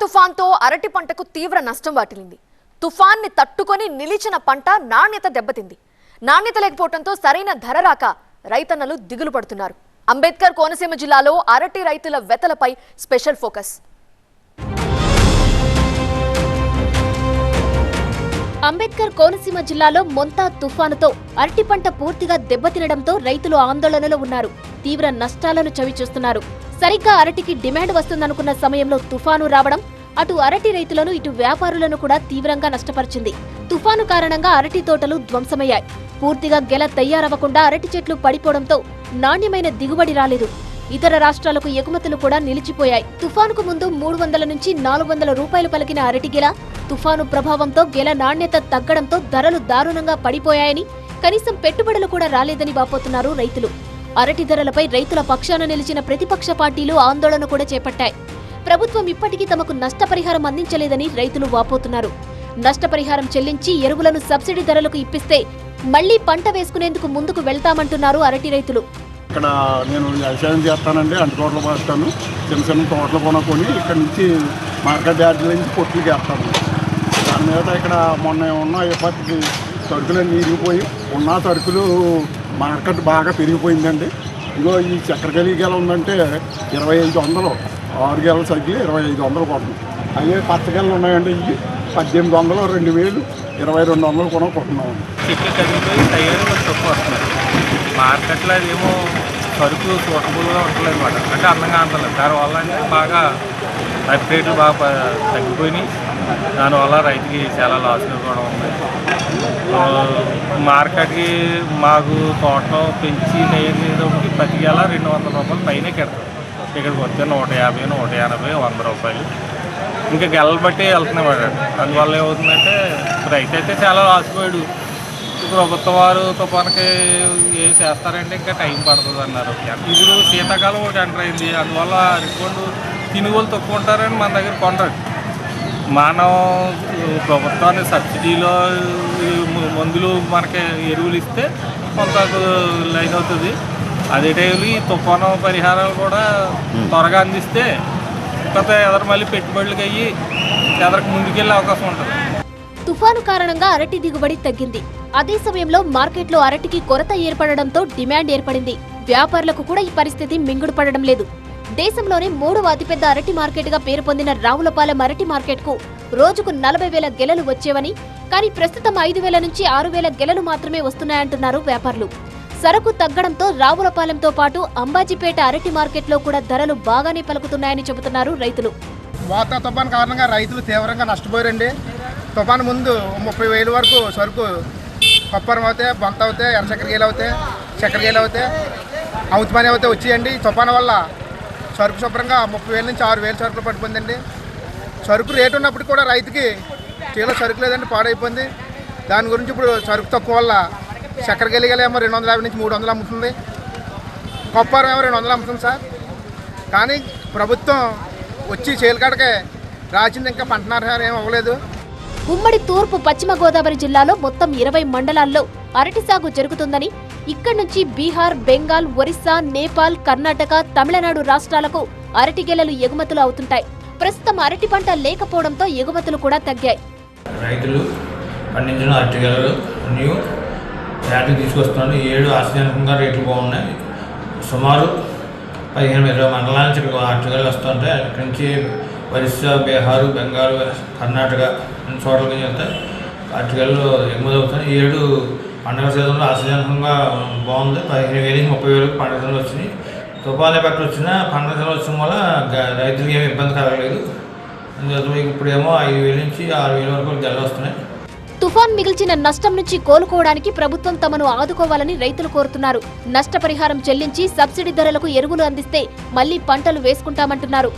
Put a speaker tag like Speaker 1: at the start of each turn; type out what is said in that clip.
Speaker 1: తుఫాన్తో అరటి పంటకు తీవ్ర నష్టం వాటిల్లింది. తుఫాన్ని తట్టుకొని నిలిచిన పంట నాణ్యత దెబ్బతింది. నాణ్యత లేకపోవడంతో సరైన ధర రాక రైతన్నలు దిగులు పడుతున్నారు. అంబేద్కర్ కోనసీమ జిల్లాలో అరటి రైతుల వెతలపై స్పెషల్ ఫోకస్. అంబేద్కర్ కోనసీమ జిల్లాలో మొంతా తుఫానుతో అరటి పంట పూర్తిగా దెబ్బతినడంతో రైతులు ఆందోళనలో ఉన్నారు. తీవ్ర నష్టాలను చవిచూస్తున్నారు. సరిగ్గా అరటికి డిమాండ్ వస్తుందనుకున్న సమయంలో తుఫాను రావడం అటు అరటి రైతులను ఇటు వ్యాపారులను కూడా తీవ్రంగా నష్టపరిచింది. తుఫాను కారణంగా అరటి తోటలు ధ్వంసమయ్యాయి. పూర్తిగా గెల తయారవ్వకుండా అరటి చెట్లు పడిపోవడంతో నాణ్యమైన దిగుబడి రాలేదు. ఇతర రాష్ట్రాలకు ఎగుమతులు కూడా నిలిచిపోయాయి. తుఫానుకు ముందు 300 నుంచి 400 రూపాయలు పలికిన అరటి గెల తుఫాను ప్రభావంతో గెల నాణ్యత తగ్గడంతో ధరలు దారుణంగా పడిపోయాయని, కనీసం పెట్టుబడులు కూడా రాలేదని వాపోతున్నారు రైతులు. అరటి ధరలపై రైతుల పక్షాన నిలిచిన ప్రతిపక్ష పార్టీలు ఆందోళన కూడా చేపట్టాయి. ప్రభుత్వం ఇప్పటికీ తమకు నష్టపరిహారం అందించలేదని రైతులు వాపోతున్నారు. నష్టపరిహారం చెల్లించి ఎరువులను సబ్సిడీ ధరలకు ఇప్పిస్తే మళ్లీ పంట వేసుకునేందుకు ముందుకు వెళ్తామంటున్నారు అరటి రైతులు.
Speaker 2: ఇక్కడ నేను వ్యవసాయం చేస్తానండి, అంటు తోటలు పోస్తాను, చిన్న చిన్న తోటలు కొనుక్కొని ఇక్కడ నుంచి మార్కెట్ యార్డుల నుంచి పొట్టులకి వేస్తాను. దాని మీద ఇక్కడ మొన్న ఉన్న ఇప్పటికి సరుకులన్నీ ఇరిగిపోయి ఉన్న సరుకులు మార్కెట్ బాగా పెరిగిపోయిందండి. ఇగో ఈ చక్కెరకేళి గెల ఉందంటే 2500, 6 గెలలు తగ్గి 2500 కొడుతుంది. అదే పచ్చగెలలు ఉన్నాయండి, ఇవి 1800, 2000, 2200 కొనుక్కుంటున్నాం.
Speaker 3: చెట్లు తగ్గిపోయి తయారు తక్కువ వస్తున్నారు. మార్కెట్లో అదేమో సరుకు సూటబుల్గా ఉంటలేదు అన్నమాట, అంటే అందంగా అందలేదు. దానివల్ల అంటే బాగా రేట్లు బాగా తగ్గిపోయినాయి. దానివల్ల రైతుకి చాలా లాస్లు కూడా ఉన్నాయి. మార్కెట్కి మాకు తోటలో పెంచి నేర్చేటప్పటికి ప్రతి గెల 200 రూపాయలు పైనే కెడతాం. ఇక్కడికి వస్తే 150, 180, 100 రూపాయలు ఇంకా గెలలు బట్టి వెళ్తున్నాయి మేడం. అందువల్ల ఏమవుతుందంటే రైతు అయితే చాలా లాసిపోయాడు. ప్రభుత్వం వారు తుఫానుకి ఏం చేస్తారంటే ఇంకా టైం పడుతుంది అన్నారు. ఇప్పుడు శీతాకాలం ఒకటి ఎంటర్ అయింది. అందువల్ల అరటిపండు తినుగోలు తక్కువ ఉంటారని మన దగ్గర కొనరు. మనం ప్రభుత్వాన్ని సబ్సిడీలో మందులు మనకి ఎరువులు ఇస్తే కొంత లైన్ అవుతుంది. అదే టైంలో ఈ తుఫాను పరిహారాలు కూడా త్వరగా అందిస్తే కొంత ఎదరు మళ్ళీ పెట్టుబడులకి అయ్యి ఎదరికి ముందుకెళ్ళే అవకాశం ఉంటుంది.
Speaker 1: తుఫాను కారణంగా అరటి దిగుబడి తగ్గింది. అదే సమయంలో మార్కెట్లో అరటికి కొరత ఏర్పడడంతో డిమాండ్ ఏర్పడింది. వ్యాపారులకు కూడా ఈ పరిస్థితి మింగుడు పడడం లేదు. దేశంలోనే 3వ అతిపెద్ద అరటి మార్కెట్ గా పేరు పొందిన రావులపాలెం అరటి మార్కెట్ కు రోజుకు 40,000 గెలలు వచ్చేవని, కానీ ప్రస్తుతం 5,000 నుంచి 6,000 గెలలు మాత్రమే వస్తున్నాయంటున్నారు వ్యాపారులు. సరకు తగ్గడంతో రావులపాలెంతో పాటు అంబాజీపేట అరటి మార్కెట్లో కూడా ధరలు బాగానే పలుకుతున్నాయని చెబుతున్నారు రైతులు.
Speaker 4: వాతా తుఫాను కారణంగా రైతులు తీవ్రంగా నష్టపోయారండి. తుఫాను ముందు 30,000 వరకు సరుకు కొప్పరం అవుతాయి, బొంత అవుతాయి, ఎర్ర చక్కెరకేలు అవుతాయి, చక్కెరకేలు అవుతాయి, అవుతుమని అవుతాయి వచ్చేయండి. తుఫాను వల్ల సరుకు శుభ్రంగా 30,000 నుంచి 6,000 సరుకులు పడిపోయిందండి. సరుకు రేటు ఉన్నప్పుడు కూడా రైతుకి చేలో సరుకు లేదండి, పాడైపోయింది. దాని గురించి ఇప్పుడు సరుకు తక్కువ వల్ల చక్కెరకేళి ఏమో 250 నుంచి 300 అమ్ముతుంది, కొప్పరం ఏమో 200 అమ్ముతుంది సార్. కానీ ప్రభుత్వం వచ్చి చేలకాడకే రాసింది, ఇంకా పంటనారు ఏం అవ్వలేదు.
Speaker 1: ఉమ్మడి తూర్పు పశ్చిమ గోదావరి జిల్లాలో మొత్తం 20 మండలాల్లో అరటి సాగు జరుగుతుందని, ఇక్కడి నుంచి బీహార్, బెంగాల్, ఒరిస్సా, నేపాల్, కర్ణాటక, తమిళనాడు రాష్ట్రాలకు అరటి గెలలు ఎగుమతులు అవుతుంటాయి. ప్రస్తుతం అరటి పంట లేకపోవడంతో ఎగుమతులు కూడా తగ్గాయి.
Speaker 5: రైతులు పండించిన అరటి గెలలు న్యూ రేట్లు తీసుకొస్తున్నారు. 7 ఆశ్చర్యకంగా రేట్లు బాగున్నాయి. సుమారు 15-20 మండలాల నుంచి అరటి గెలలు వస్తుంటాయి. ఇక్కడి నుంచి ఒరిస్సా, బీహారు, బెంగాల్, కర్ణాటక అన్ని చోట్ల వెళ్తే అరటిగెలలు ఎగుమతి అవుతాయి. 7 పండుగ సీజన్లో ఆశ్చర్యకంగా బాగుంది. 15,000 నుంచి 30,000 పండుగ సీజన్లు వచ్చినాయి. తుఫాను ఎఫెక్ట్ వచ్చినా పండుగ సీజన్లు వచ్చిన వల్ల రైతులకు ఏమి ఇబ్బంది కలగలేదు. అందువల్ల మీకు ఇప్పుడేమో 5,000 నుంచి 6,000 వరకు గెలలు వస్తున్నాయి.
Speaker 1: తుఫాన్ మిగిల్చిన నష్టం నుంచి కోలుకోవడానికి ప్రభుత్వం తమను ఆదుకోవాలని రైతులు కోరుతున్నారు. నష్టపరిహారం చెల్లించి సబ్సిడీ ధరలకు ఎరువులు అందిస్తే మళ్లీ పంటలు వేసుకుంటామంటున్నారు.